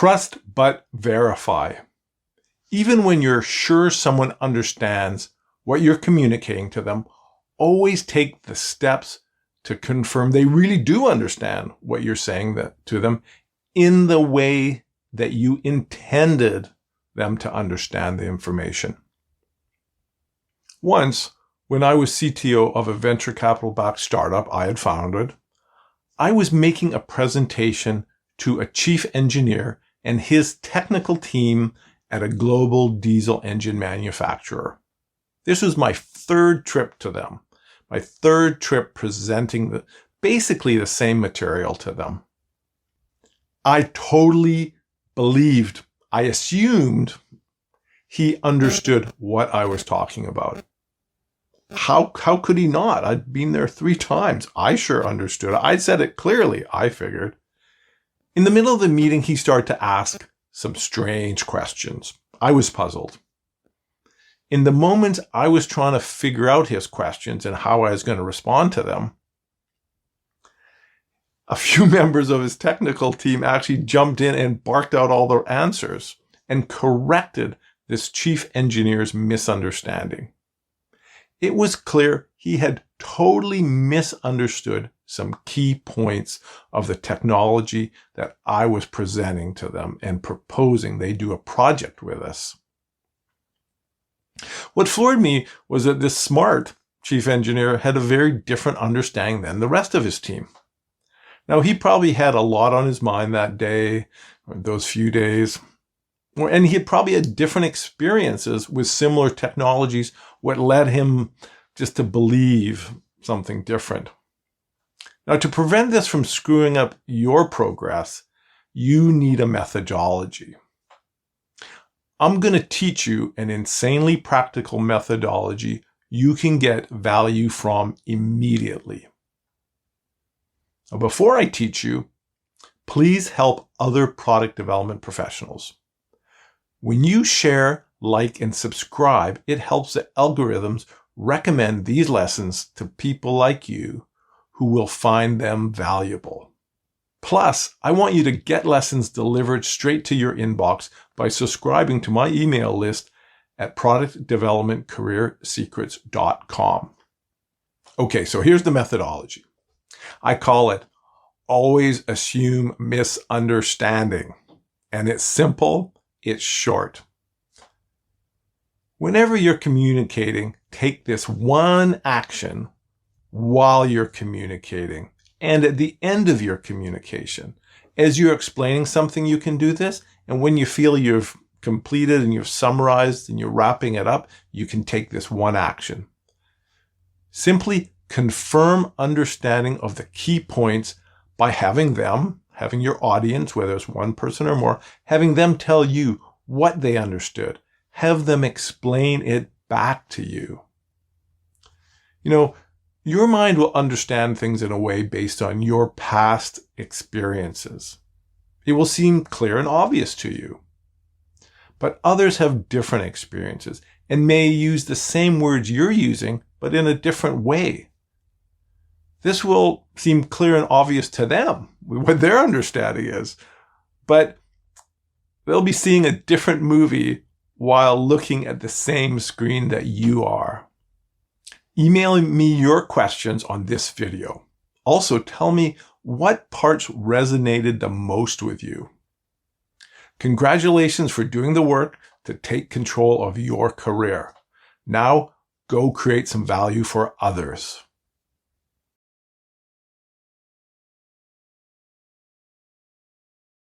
Trust but verify. Even when you're sure someone understands what you're communicating to them, always take the steps to confirm they really do understand what you're saying to them in the way that you intended them to understand the information. Once, when I was CTO of a venture capital-backed startup I had founded, I was making a presentation to a chief engineer and his technical team at a global diesel engine manufacturer. This was my third trip to them, my third trip presenting basically the same material to them. I totally believed, I assumed he understood what I was talking about. How could he not? I'd been there 3 times. I sure understood. I said it clearly, I figured. In the middle of the meeting, he started to ask some strange questions. I was puzzled. In the moment I was trying to figure out his questions and how I was going to respond to them, a few members of his technical team actually jumped in and barked out all their answers and corrected this chief engineer's misunderstanding. It was clear he had totally misunderstood some key points of the technology that I was presenting to them and proposing they do a project with us. What floored me was that this smart chief engineer had a very different understanding than the rest of his team. Now, he probably had a lot on his mind that day, or those few days, and he had probably had different experiences with similar technologies, what led him just to believe something different. Now, to prevent this from screwing up your progress, you need a methodology. I'm going to teach you an insanely practical methodology you can get value from immediately. Now, before I teach you, please help other product development professionals. When you share, like, and subscribe, it helps the algorithms recommend these lessons to people like you who will find them valuable. Plus, I want you to get lessons delivered straight to your inbox by subscribing to my email list at productdevelopmentcareersecrets.com. Okay, so here's the methodology. I call it always assume misunderstanding. And it's simple, it's short. Whenever you're communicating, take this one action while you're communicating and at the end of your communication. As you're explaining something, you can do this. And when you feel you've completed and you've summarized and you're wrapping it up, you can take this one action. Simply confirm understanding of the key points by having your audience, whether it's one person or more, having them tell you what they understood. Have them explain it back to you. You know, your mind will understand things in a way based on your past experiences. It will seem clear and obvious to you. But others have different experiences and may use the same words you're using, but in a different way. This will seem clear and obvious to them, what their understanding is, but they'll be seeing a different movie while looking at the same screen that you are. Email me your questions on this video. Also, tell me what parts resonated the most with you. Congratulations for doing the work to take control of your career. Now, go create some value for others.